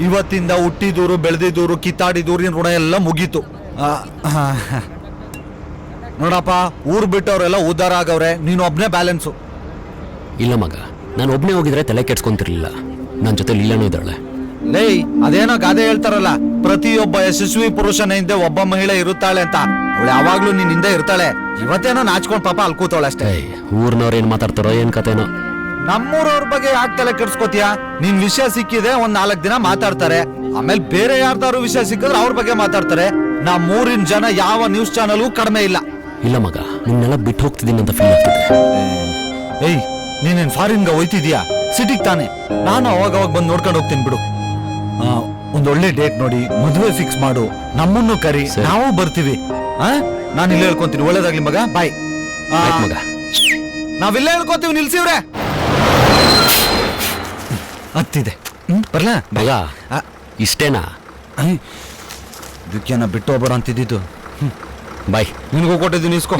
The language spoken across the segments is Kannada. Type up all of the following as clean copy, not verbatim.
ಇವತ್ತಿಂದ ಹುಟ್ಟಿದೂರು ಬೆಳೆದಿದ್ದೂರು ಕಿತ್ತಾಡಿದೂರಿನ ಋಣ ಎಲ್ಲ ಮುಗೀತು. ನೋಡಪ್ಪ, ಊರ್ ಬಿಟ್ಟವ್ರೆಲ್ಲ ಉದ್ಧಾರ ಆಗವ್ರೆ, ನೀನು ಒಬ್ನೇ ಬ್ಯಾಲೆನ್ಸು. ಇಲ್ಲ ಮಗ, ನಾನು ಒಬ್ನೇ ಹೋಗಿದ್ರೆ ತಲೆ ಕೆಡ್ಸ್ಕೊಂತಿರ್ಲಿಲ್ಲ. ನನ್ನ ಜೊತೆ ಲೀಲಾನೂ ಇದ್ದಾಳೆ. ಲೇ, ಅದೇನೋ ಗಾದೆ ಹೇಳ್ತಾರಲ್ಲ, ಪ್ರತಿಯೊಬ್ಬ ಯಶಸ್ವಿ ಪುರುಷನ ಹಿಂದೆ ಒಬ್ಬ ಮಹಿಳೆ ಇರುತ್ತಾಳೆ ಅಂತ. ಅವಳು ಯಾವಾಗ್ಲೂ ನಿನ್ ಹಿಂದೆ ಇರ್ತಾಳೆ. ಇವತ್ತೇನೋ ನಾಚ್ಕೊಂಡ್ ಪಾಪ ಅಲ್ಲಿ ಕೂತವಳೆ ಅಷ್ಟೇ. ಊರ್ನವ್ರು ಏನ್ ಮಾತಾಡ್ತಾರೋ ಏನ್ ಕತೆನೋ. ನಮ್ಮೂರವ್ರ ಬಗ್ಗೆ ಯಾಕೆ ತಲೆ ಕೆಡ್ಸ್ಕೋತೀಯ? ನಿನ್ ವಿಷಯ ಸಿಕ್ಕಿದೆ, ಒಂದ್ 4 ದಿನ ಮಾತಾಡ್ತಾರೆ, ಆಮೇಲೆ ಬೇರೆ ಯಾರ್ದಾರು ವಿಷಯ ಸಿಕ್ಕಿದ್ರೆ ಅವ್ರ ಬಗ್ಗೆ ಮಾತಾಡ್ತಾರೆ. ನಮ್ಮೂರಿನ ಜನ ಯಾವ ನ್ಯೂಸ್ ಚಾನಲ್ಗೂ ಕಡಿಮೆ ಇಲ್ಲ. ಇಲ್ಲ ಮಗ, ನಿನ್ನೆಲ್ಲ ಬಿಟ್ಟು ಹೋಗ್ತಿದ್ದೀನಿ ಅಂತ ಫೀಲ್ ಆಗ್ತಿದೆ. ಏಯ್, ನೀನೇನ್ ಫಾರಿನ್ಗೆ ಹೋಯ್ತಿದ್ಯಾ? ಸಿಟಿಗ್ ತಾನೆ. ನಾನು ಅವಾಗ ಬಂದು ನೋಡ್ಕೊಂಡು ಹೋಗ್ತೀನಿ ಬಿಡು. ಒಂದೊಳ್ಳೆ ಡೇಟ್ ನೋಡಿ ಮದುವೆ ಫಿಕ್ಸ್ ಮಾಡು, ನಮ್ಮನ್ನು ಕರಿ, ನಾವು ಬರ್ತೀವಿ. ನಾನು ಇಲ್ಲೇ ಹೇಳ್ಕೊಂತೀನಿ. ಒಳ್ಳೇದಾಗ್ಲಿ ಮಗ, ಬಾಯ್. ಮಗ, ನಾವಿಲ್ಲೇ ಹೇಳ್ಕೊತೀವಿ, ನಿಲ್ಸಿವ್ರೆ. ಹತ್ತಿದೆ, ಬರ್ಲಾ ಮಗ? ಇಷ್ಟೇನಾ? ಇದಕ್ಕೇನ ಬಿಟ್ಟು ಹೋಗ್ಬೇಡ ಅಂತಿದ್ದು. ಬಾಯ್. ನಿನಗೂ ಕೊಟ್ಟಿದ್ದೀನಿ, ಇಸ್ಕೋ.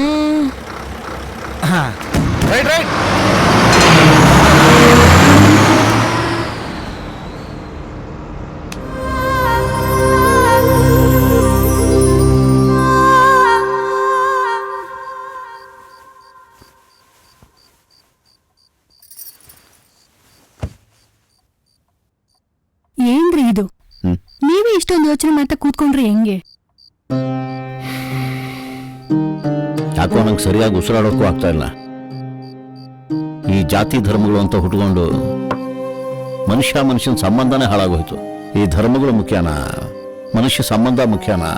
Right right. ಏನ್ರಿ ಇದು? ನೀವೇ ಇಷ್ಟೊಂದು ಯೋಚನೆ ಮಾಡ್ತಾ ಕೂತ್ಕೊಂಡ್ರಿ ಹೆಂಗೆ? ಯಾಕೋ ನಂಗೆ ಸರಿಯಾಗಿ ಉಸಿರಾಡೋಕ್ಕೂ ಆಗ್ತಾ ಇಲ್ಲ. ಈ ಜಾತಿ ಧರ್ಮಗಳು ಅಂತ ಹುಟ್ಕೊಂಡು ಮನುಷ್ಯನ ಸಂಬಂಧನೇ ಹಾಳಾಗೋಯ್ತು. ಈ ಧರ್ಮಗಳು ಮುಖ್ಯನಾ, ಮನುಷ್ಯ ಸಂಬಂಧ ಮುಖ್ಯನಾ?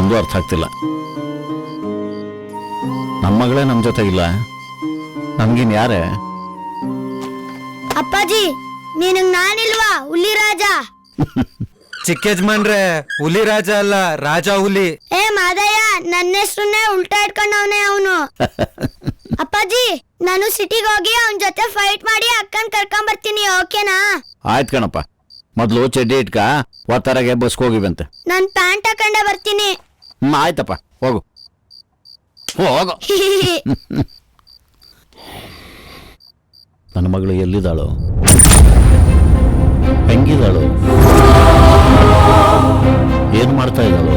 ಒಂದು ಅರ್ಥ ಆಗ್ತಿಲ್ಲ. ನಮ್ಮ ಮಗಳೇ ನಮ್ಮ ಜೊತೆ ಇಲ್ಲ, ನಮ್ಗಿನ್ ಯಾರೇ? ಅಪ್ಪಾಜಿ, ನಿನಗ್ ನಾನಿಲ್ವಾ ಹುಲಿ ರಾಜ? ಚಿಕ್ಕ ಯಜಮಾನ್ರೆ, ಹುಲಿ ರಾಜ ಅಲ್ಲ, ರಾಜ ಹುಲಿ. ಏ ಮಾದಯ್ಯ, ನನ್ನ ಹೆಸ್ರನ್ನೇ ಉಲ್ಟಾ ಇಟ್ಕೊಂಡವನೇ ಅವನು. ಅಪ್ಪಾಜಿ, ನಾನು ಸಿಟಿಗೆ ಹೋಗಿ ಅವನ ಜೊತೆ ಫೈಟ್ ಮಾಡಿ ಅಕ್ಕನ್ ಕರ್ಕೊಂಡ್ ಬರ್ತೀನಿ, ಓಕೆನಾ? ಆಯ್ತು ಕಣಪ್ಪ, ಮೊದ್ಲು ಚಡ್ಡಿ ಇಟ್ಕ, ಒತ್ತರಾಗೆ ಬಸ್ಗೆ ಹೋಗಿವಂತೆ. ನಾನ್ ಪ್ಯಾಂಟ್ ಹಾಕೊಂಡೆ ಬರ್ತೀನಿ. ಆಯ್ತಪ್ಪ, ಹೋಗು ಹೋಗು. ನನ್ನ ಮಗಳು ಎಲ್ಲಿದ್ದಾಳು? ಹೆಂಗಿದ್ದಾಳು? ಏನ್ ಮಾಡ್ತಾ ಇದ್ದಾಳು?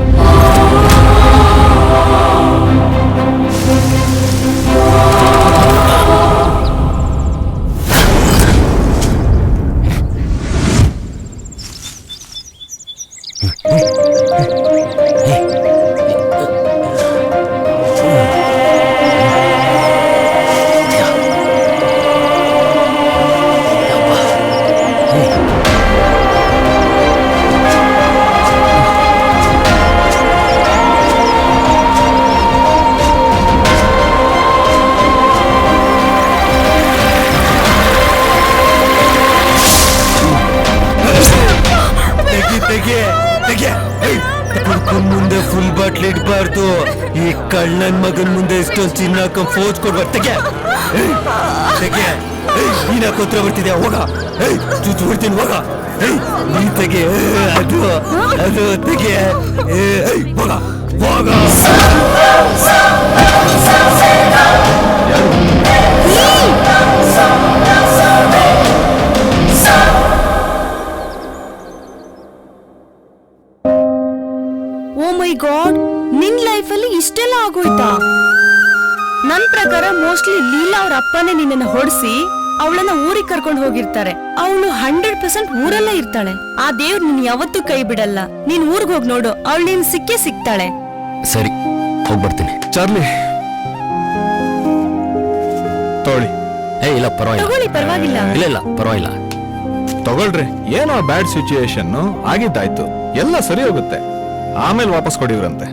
ಮುಂದೆ ಫುಲ್ ಬಾಟ್ಲಿ ಇಡ್ಬಾರ್ದು. ಈ ಕಳ್ಳನ್ ಮಗನ್ ಮುಂದೆ ಎಷ್ಟೊಂದು ಚಿನ್ನ ಹಾಕೊಂಡ್ ಫೋಜ್ ಕೊಡ್ಬಾರ್ದು. ನೀನ್ ಹಾಕೋತ್ರ ಬರ್ತಿದ್ಯಾ? ಹೋಗ, ಚುಚ್ಚು ಬಿಡ್ತೀನಿ, ಹೋಗ. ನೀ ತೆಗೆ, ಅದು ಅದು ತೆಗೆ, ಹೋಗ ಹೋಗ. ಓ ಮೈ ಗಾಡ್, ನಿನ್ ಲೈಫ್ ಅಲ್ಲಿ ಇಷ್ಟೆಲ್ಲ ಆಗೋಯ್ತಾ? ನನ್ ಪ್ರಕಾರ ಮೋಸ್ಟ್ಲಿ ಲೀಲಾ ಅವ್ರ ಅಪ್ಪನೇ ನಿನ್ನನ್ನ ಹೊಡ್ಸಿ ಅವಳನ್ನ ಊರಿಗೆ ಕರ್ಕೊಂಡು ಹೋಗಿರ್ತಾರೆ. ಅವಳು 100% ಊರಲ್ಲೇ ಇರ್ತಾಳೆ. ಆ ದೇವ್ರು ನಿನ್ ಯಾವತ್ತೂ ಕೈ ಬಿಡಲ್ಲ. ನೀನ್ ಊರ್ಗ್ ಹೋಗ್ ನೋಡು, ಅವಳು ನೀನ್ ಸಿಕ್ಕೇ ಸಿಗ್ತಾಳೆ. ಸರಿ, ಹೋಗ್ಬರ್ತೀನಿ. ಚಾರ್ಲಿ, ತಗೊಳ್ಳಿ. ಇಲ್ಲ ಪರವಾಗಿಲ್ಲ. ತಗೊಳ್ಳಿ, ಪರವಾಗಿಲ್ಲ. ಇಲ್ಲ ಪರವಾಗಿಲ್ಲ. ತಗೊಳ್ರಿ. ಏನೋ ಬ್ಯಾಡ್ ಸಿಚುಯೇಷನ್ ಆಗಿದ್ದಾಯ್ತು, ಎಲ್ಲ ಸರಿ ಹೋಗುತ್ತೆ, ಆಮೇಲೆ ವಾಪಸ್ ಕೊಡಿವ್ರಂತೆ.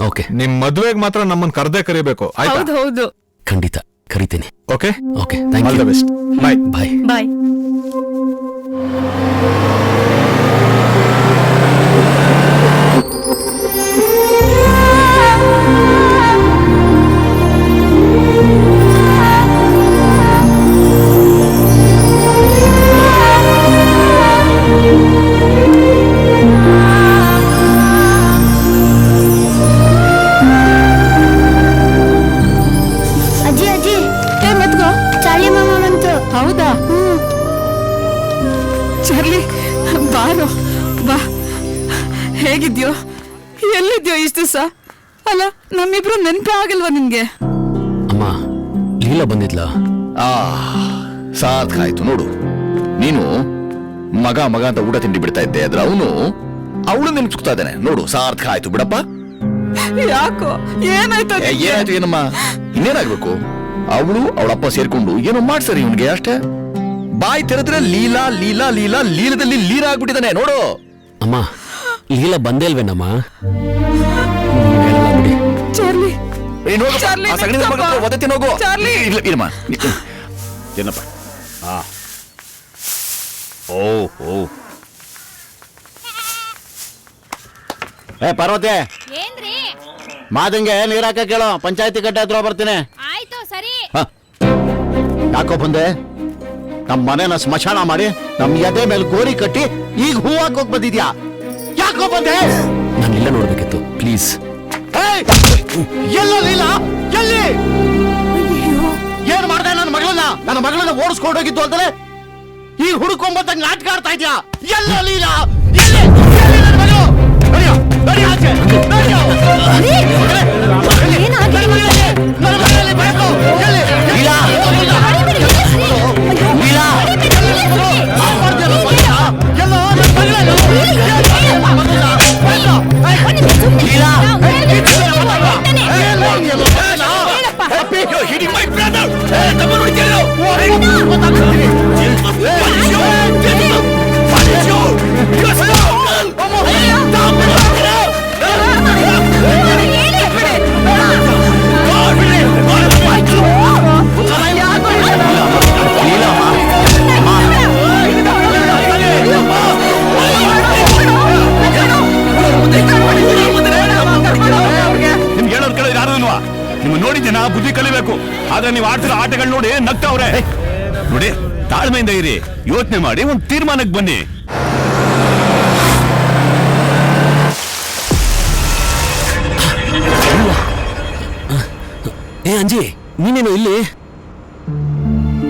ಓಕೆ. ನಿಮ್ ಮದ್ವೆಗ್ ಮಾತ್ರ ನಮ್ಮನ್ನ ಕರ್ದೇ ಕರಿಬೇಕು, ಆಯ್ತಾ? ಹೌದು, ಖಂಡಿತ ಕರಿತೀನಿ. Okay okay, thank all you. The best. Bye bye. Bye. ಅಜ್ಜಿ, ಚಾರ್ಲಿ ಮಾಮ ಬಂತು. ಹೌದಾ? ಚಾರ್ಲಿ ಬಾರೋ ಬಾ. ಹೇಗಿದ್ಯೋ, ಎಲ್ಲಿದ್ಯೋ ಇಷ್ಟು ದಿವಸ? ಅಲ್ಲ, ನಮ್ಮಿಬ್ರು ನೆನಪೇ ಆಗಲ್ವಾ ನಿನ್ಗೆ? ಅಮ್ಮ, ಲೀಲಾ ಬಂದಿದ್ಲ? ಸಾರ್ಥಕ ಆಯ್ತು ನೋಡು. ನೀನು ಮಗ ಮಗ ಅಂತ ಊಟ ತಿಂಡಿ ಬಿಡ್ತಾ ಇದ್ದೆ, ಆದ್ರೆ ಅವಳು ನೆನ್ಸ್ಕೊತಾ ಇದ್ದಾನೆ ನೋಡು. ಸಾರ್ಥಕ ಆಯ್ತು ಬಿಡಪ್ಪ. ಯಾಕೋ, ಏನಾಯ್ತು? ಏನಾಯ್ತು ಏನಮ್ಮ, ಇನ್ನೇನಾಗ್ಬೇಕು? ಅವಳು ಅವಳಪ್ಪ ಸೇರ್ಕೊಂಡು ಏನೋ ಮಾಡ್ಸರಿ ಇವನ್ಗೆ ಅಷ್ಟೇ. ಬಾಯಿ ತೆರೆದ್ರೆ ಲೀಲಾ ಲೀಲಾ ಲೀಲಾ, ಲೀಲದಲ್ಲಿ ಲೀಲಾ ಆಗ್ಬಿಟ್ಟಿದ್ದಾನೆ ನೋಡು. ಅಮ್ಮ, ಲೀಲಾ ಬಂದೇ ಇಲ್ವೇನಮ್ಮ? ಚಾರ್ಲಿ, ಚಾರ್ಲಿ, ಹೋಗು. ಚಾರ್ಲಿ. ಇರಮ್ಮ ಏನಪ್ಪ. ಓ ಏ ಪಾರ್ವತಿ, ಏನ್ರಿ? ಮಾದಂಗೆ ನೀರಾಕ ಕೇಳೋ, ಪಂಚಾಯತಿ ಕಟ್ಟೆ ಹತ್ರ ಬರ್ತೀನಿ. ಆಯ್ತು ಸರಿ. ಯಾಕೋ ಬಂದೆ? ನಮ್ಮ ಮನೆನ ಸ್ಮಶಾನ ಮಾಡಿ ನಮ್ ಎದೆ ಮೇಲೆ ಗೋರಿ ಕಟ್ಟಿ ಈಗ ಹೂ ಹಾಕೋಕ್ ಬಂದಿದ್ಯಾ? ಯಾಕೋ ಬಂದೆ? ನಾನು ಇಲ್ಲ ನೋಡ್ಬೇಕಿತ್ತು, ಪ್ಲೀಸ್. ಎಲ್ಲ ಲೀಲಾ ಎಲ್ಲಿ? ಏನ್ ಮಾಡ್ದೆ ನನ್ನ ಮಗಳನ್ನ ಓಡಿಸ್ಕೊಂಡು ಹೋಗಿದ್ದು ಅಂತಲೇ ಈಗ ಹುಡುಕೊಂಬತ್ತಂಗ್ ನಾಟಕ ಆಡ್ತಾ ಇದ್ಯಾ? ಎಲ್ಲ ಲೀಲಾ ಎಲ್ಲಿ? ನನ್ನ ಮಗಳು ನಡಿಯೋ, ನಡಿ ಆಚೆ, ನಡಿಯೋ. ನನ್ನ ಮಗಳಲ್ಲಿ ಬೇಕು. ಎಲ್ಲಿ? ಲೀಲಾ, ಲೀಲಾ, ಎಲ್ಲೋ ನನ್ನ ಮಗಳನ್ನ ನಿಮ್ಗೆ ನೋಡಿದ್ದೇನಾ? ಬುದ್ಧಿ ಕಲಿಬೇಕು. ಆದ್ರೆ ನೀವು ಆಡ್ತಿರೋ ಆಟಗಳು ನೋಡಿ ನಗ್ತಾವ್ರೆ. ನೋಡಿ, ತಾಳ್ಮೆಯಿಂದ ಇರಿ, ಯೋಚನೆ ಮಾಡಿ ಒಂದು ತೀರ್ಮಾನಕ್ಕೆ ಬನ್ನಿ. ಏ ಅಂಜಿ, ನೀನೇನು ಇಲ್ಲಿ?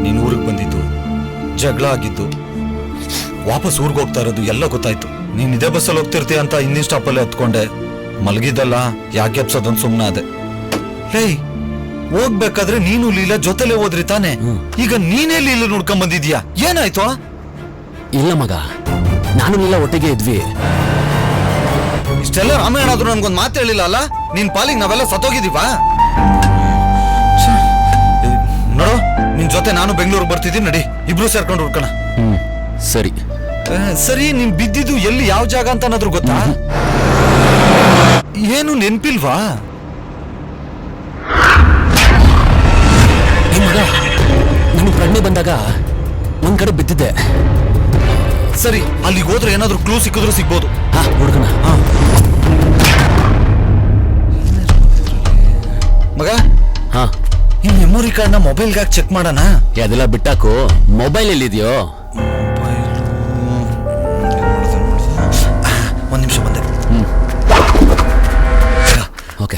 ನೀನ್ ಊರಿಗೆ ಬಂದಿದ್ದು, ಜಗಳ ಆಗಿದ್ದು, ವಾಪಸ್ ಊರಿಗೆ ಹೋಗ್ತಾ ಇರೋದು ಎಲ್ಲ ಗೊತ್ತಾಯ್ತು. ನೀನ್ ಇದೇ ಬಸ್ಸಲ್ಲಿ ಹೋಗ್ತಿರ್ತೀಯ ಅಂತ ಇನ್ನಿನ್ ಸ್ಟಾಪಲ್ಲೇ ಹತ್ಕೊಂಡೆ. ಮಲಗಿದ್ದಲ್ಲ, ಯಾಕೆ ಎಪ್ಸೋದೊಂದು ಸುಮ್ಮನೆ ಅದೇ. ಲೇ, ಹೋಗ್ಬೇಕಾದ್ರೆ ನೀನು ಲೀಲಾ ಜೊತೆಲೆ ಹೋದ್ರಿ ತಾನೆ? ಈಗ ನೀನೇ ಲೀಲಾ ನೋಡ್ಕೊಂಡ್ ಬಂದಿದ್ಯಾ? ಏನಾಯ್ತು? ಇಲ್ಲ ಮಗ, ನಾನು ಲೀಲಾ ಒಟ್ಟಿಗೆ ಇದ್ವಿ. ಇಷ್ಟೆಲ್ಲ ರಾಮಾಯಣ ಆದ್ರೂ ನನ್ಗೊಂದ್ ಮಾತು ಹೇಳಿಲ್ಲ ಅಲ್ಲ? ನಿನ್ ಪಾಲಿಗೆ ನಾವೆಲ್ಲ ಸತ್ತೋಗಿದೀವಾ? ನೋಡು, ನಿನ್ ಜೊತೆ ನಾನು ಬೆಂಗಳೂರಿಗೆ ಬರ್ತಿದ್ದೀನಿ, ನಡಿ ಇಬ್ರು ಸೇರ್ಕೊಂಡು ಹುಡ್ಕೋಣ. ಸರಿ ಸರಿ, ನೀನ್ ಬಿದ್ದಿದ್ದು ಎಲ್ಲಿ, ಯಾವ ಜಾಗ ಅಂತ ಅನ್ನೋದ್ರು ಗೊತ್ತಾ? ಏನು ನೆನ್ಪಿಲ್ವಾ? ನಾನು ಪ್ರಜ್ಞೆ ಬಂದಾಗ ಒಂದ್ ಕಡೆ ಬಿದ್ದಿದ್ದೆ. ಸರಿ, ಅಲ್ಲಿಗೆ ಹೋದ್ರೆ ಏನಾದ್ರೂ ಕ್ಲೂ ಸಿಕ್ಕಿದ್ರು ಸಿಗ್ಬೋದು. ಹುಡ್ಕಣ. ಮಗ, ಹಾ, ಈ ಮೆಮೊರಿ ಕಾರ್ಡ್ನ ಮೊಬೈಲ್ಗೆ ಹಾಕಿ ಚೆಕ್ ಮಾಡೋಣ. ಅದೆಲ್ಲ ಬಿಟ್ಟಾಕು, ಮೊಬೈಲ್ ಎಲ್ಲಿದೆಯೋ? ಒಂದ್ ನಿಮಿಷ ಬಂದೆ. ಓಕೆ.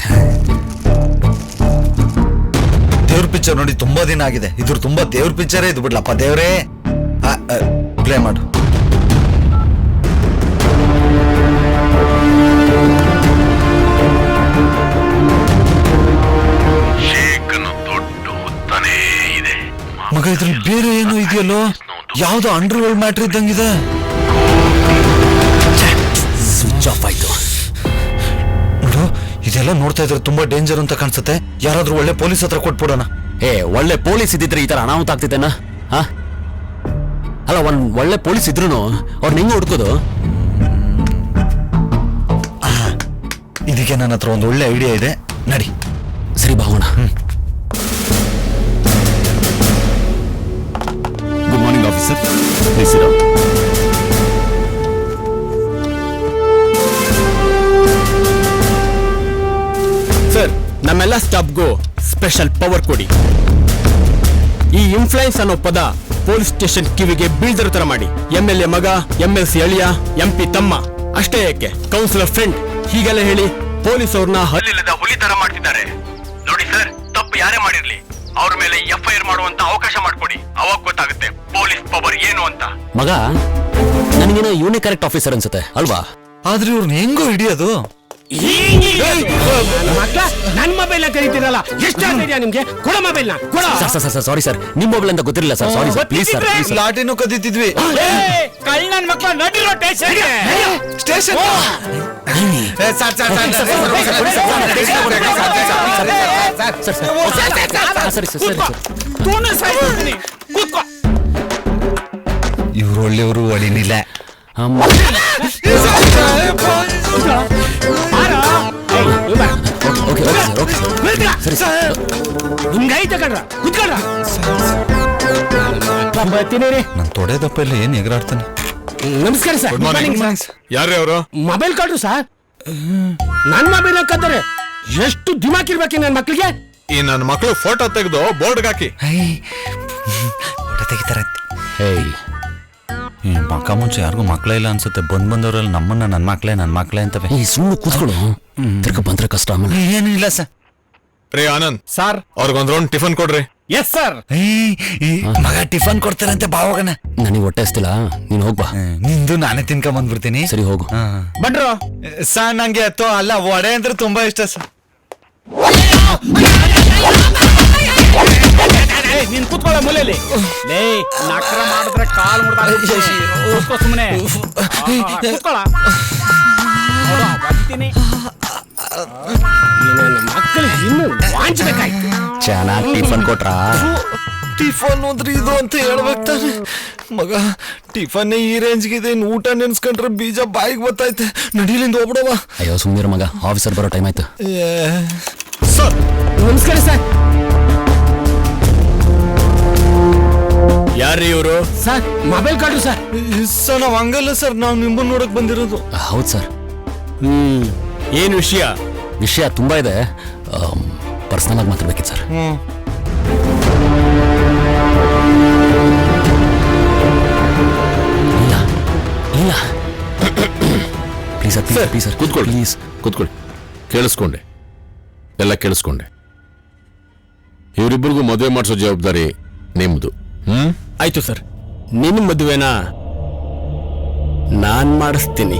ದೇವ್ರ ಪಿಕ್ಚರ್ ನೋಡಿ ತುಂಬಾ ದಿನ ಆಗಿದೆ. ಇದ್ರ ತುಂಬಾ ದೇವ್ರ ಪಿಕ್ಚರೇ ಇದು ಬಿಡ್ಲಪ್ಪ. ದೇವ್ರೇ, ಪ್ಲೇ ಮಾಡು. ಮಗ, ಇದ್ರಲ್ಲಿ ಬೇರೆ ಏನೋ ಇದೆಯಲ್ಲೋ, ಯಾವ್ದೋ ಅಂಡರ್ ವರ್ಲ್ಡ್ ಮ್ಯಾಟ್ರ್ ಇದ್ದಂಗಿದೆ. ಸ್ವಿಚ್ ಆಫ್ ಆಯ್ತು. ನೋಡು, ಇದೆಲ್ಲ ನೋಡ್ತಾ ಇದ್ರೆ ತುಂಬಾ ಡೇಂಜರ್ ಅಂತ ಕಾಣಿಸುತ್ತೆ. ಯಾರಾದ್ರೂ ಒಳ್ಳೆ ಪೊಲೀಸ್ ಹತ್ರ ಕೊಟ್ಬಿಡೋಣ. ಏ, ಒಳ್ಳೆ ಪೊಲೀಸ್ ಇದ್ದಿದ್ರೆ ಈ ತರ ಅನಾಹುತ ಆಗ್ತಿದ್ದೇನಾ? ಅಲ್ಲ, ಒಂದ್ ಒಳ್ಳೆ ಪೊಲೀಸ್ ಇದ್ರು ಅವ್ರನ್ನ ಹೆಂಗ್ ಹುಡ್ಕೋದು? ಇದಕ್ಕೆ ನನ್ನ ಹತ್ರ ಒಂದು ಒಳ್ಳೆ ಐಡಿಯಾ ಇದೆ, ನಡಿ. ಸರಿ, Bhavana. Good morning officer. Sir, ನಮ್ಮೆಲ್ಲ ಸ್ಟಾಫ್ಗೂ ಸ್ಪೆಷಲ್ ಪವರ್ ಕೊಡಿ. ಈ ಇನ್ಫ್ಲೂಯೆನ್ಸ್ ಅನ್ನೋ ಪದ ಪೊಲೀಸ್ ಸ್ಟೇಷನ್ ಕಿವಿಗೆ ಬೀಳ್ದರ ತರ ಮಾಡಿ. MLA ಮಗ, MLC ಅಳಿಯ, MP ತಮ್ಮ, ಅಷ್ಟೇ ಯಾಕೆ ಕೌನ್ಸಿಲರ್ ಫ್ರೆಂಡ್, ಹೀಗೆಲ್ಲ ಹೇಳಿ ಪೊಲೀಸ್ ಅವ್ರನ್ನ ಹಲ್ಲಿಲ್ಲದ ಹುಲಿ ತರ ಮಾಡ್ತಿದ್ದಾರೆ. ನೋಡಿ ಸರ್, ತಪ್ಪು ಯಾರೇ ಮಾಡಿರ್ಲಿ ಅವ್ರ ಮೇಲೆ FIR ಮಾಡುವಂತ ಅವಕಾಶ ಮಾಡ್ಕೊಡಿ. ಅವಾಗ ಗೊತ್ತಾಗುತ್ತೆ ಪೊಲೀಸ್ ಪವರ್ ಏನು ಅಂತ. ಮಗ, ನನಗೇನೋ ಇವನೇ ಕರೆಕ್ಟ್ ಆಫೀಸರ್ ಅನ್ಸುತ್ತೆ ಅಲ್ವಾ? ಆದ್ರೆ ಇವ್ರನ್ನ ಹೆಂಗೋ ಹಿಡಿಯೋದು? ಮಕ್ಳ ನನ್ ಮೊಬೈಲ್ ಕರೀತಿರಲ್ಲ, ಎಷ್ಟಾಗಿದೆಯಾ ನಿಮ್ಗೆ? ಕೊಡ ಮೊಬೈಲ್ ನ ಕೊಡ. ಸರ್ ಸಾರಿ ಸರ್, ನಿಮ್ ಮೊಬೈಲ್ ಅಂತ ಗೊತ್ತಿರಲಿಲ್ಲ sir, sorry sir, please sir, please. ಲಾಟಿನೂ ಕದೀತಿದ್ವಿ. ಕಳ್ಳನ್ ಮಕ್ಳ ನಡಿರೋ ಸ್ಟೇಷನ್ ಇವ್ರು ಒಳ್ಳೆಯವರು ಒಳಿನಿಲ್ಲ. ನನ್ ತೊಡೆದಪ್ಪ ಇಲ್ಲ ಏನ್ ಎಗರಾಡ್ತಾನೆ. ನಮಸ್ಕಾರ ಸರ್. Good morning. ಯಾರ್ರೀ ಅವರು? ಮೊಬೈಲ್ ಕಳ್ರು ಸರ್. ನನ್ ಮೊಬೈಲ್ ಕದ್ದರೆ ಎಷ್ಟು ದಿಮಾಕ್ ಇರ್ಬೇಕು ನನ್ ಮಕ್ಳಿಗೆ. ಈ ನನ್ನ ಮಕ್ಕಳು ಫೋಟೋ ತೆಗೆದು ಬೋರ್ಡ್ ಹಾಕಿ. ಹೇಯ್, ಮಕ್ಕ ಮುಂಚೆ ಯಾರಿಗೂ ಮಕ್ಳೇ ಇಲ್ಲ ಅನ್ಸುತ್ತೆ. ಬಂದವರಲ್ಲಿ ನಮ್ಮನ್ನ ನನ್ ಮಕ್ಳೇ ಅಂತವೆ. ಈ ಸುಮ್ಮನೆ ಕೂತ್ಕೊಳ್ಳು, ತಿರ್ಗ ಬಂದ್ರೆ ಕಷ್ಟ ಆಮೇಲೆ. ಏನಿಲ್ಲ ಸರ್. ರೇ ಆನಂದ್ ಸರ್. ಅವ್ರಿಗೊಂದ್ ರೌಂಡ್ ಟಿಫನ್ ಕೊಡ್ರಿ. Yes sir. ಮಗ ಟಿಫನ್ ಕೊಡ್ತಾರಂತೆ, ಬಾವಾಗನ. ನನಗೆ ಹೊಟ್ಟೆ ಹಸ್ತಿಲ್ಲ, ನೀನ್ ಹೋಗ್ಬಾ. ನಿಂದು ನಾನೇ ತಿನ್ಕೊಂಡ್ ಬಂದ್ಬಿಡ್ತೀನಿ. ಸರಿ ಹೋಗು. ಬಡ್ರು ಸರ್ ನಂಗೆ ಅಲ್ಲ ವಡೆ ಅಂದ್ರೆ ತುಂಬಾ ಇಷ್ಟ ಸರ್. ನೀನ್ ಕೂತ್ಕೊಳ್ಳೋ ಮೂಲೆಯಲ್ಲಿ. ಲೇ ನಕ್ರ ಮಾಡಿದ್ರೆ ಕಾಲ್ ಮುಡ್ದ ಸುಮ್ಮನೆ ಮಕ್ಕಳಿಗೆ ಇನ್ನೂ ವಾಂಚಬೇಕಾಯ್ತು. ಚೆನ್ನಾಗಿ ಟಿಫನ್ ಕೊಟ್ರಾ? ಟಿಫನ್ ಅಂದ್ರೆ ಇದು ಅಂತ ಹೇಳ್ಬೇಕು ತಾನೆ ಮಗ. ಟಿಫನ್ ಈ ರೇಂಜ್ಗಿದೆ, ಊಟ ನೆನ್ಸ್ಕೊಂಡ್ರೆ ಬೀಜ ಬಾಯಿಗೆ ಬರ್ತೈತೆ. ನಡೀಲಿಂದ ಹೋಗ್ಬಿಡವ. ಅಯ್ಯೋ ಸುಮ್ಮನೆ ಮಗ, ಆಫೀಸರ್ ಬರೋ ಟೈಮ್ ಆಯ್ತು. ಸರ್ ನಮಸ್ಕಾರ ಸರ್. ಯಾರ್ರೀ ಇವರು? Sir mobile card sir. Sir ನಾವ್ ಹಂಗಲ್ಲ ಸರ್, ನಾವ್ ನಿಮ್ಮನ್ನ ನೋಡಕ್ ಬಂದಿರೋದು. ಹೌದು ಸರ್. ಏನ್ ವಿಷಯ? ವಿಷಯ ತುಂಬಾ ಇದೆ, ಪರ್ಸನಲ್ ಆಗಿ ಮಾತಾಡ್ಬೇಕಿತ್ತು ಸರ್. ಇಲ್ಲ ಇಲ್ಲ ಪ್ಲೀಸ್ ಸರ್, ಪ್ಲೀಸ್ ಸರ್, ಕೂತ್ಕೊಳ್ಳಿ. ಪ್ಲೀಸ್ ಕೂತ್ಕೊಳ್ಳಿ. ಕೇಳಿಸ್ಕೊಂಡೆ, ಎಲ್ಲ ಕೇಳಿಸ್ಕೊಂಡೆ. ಇವರಿಬ್ಬರಿಗೂ ಮದುವೆ ಮಾಡಿಸೋ ಜವಾಬ್ದಾರಿ ನಿಮ್ದು. ಆಯ್ತು ಸರ್, ನಿನ್ನ ಮದುವೆನ ನಾನ್ ಮಾಡಿಸ್ತೀನಿ.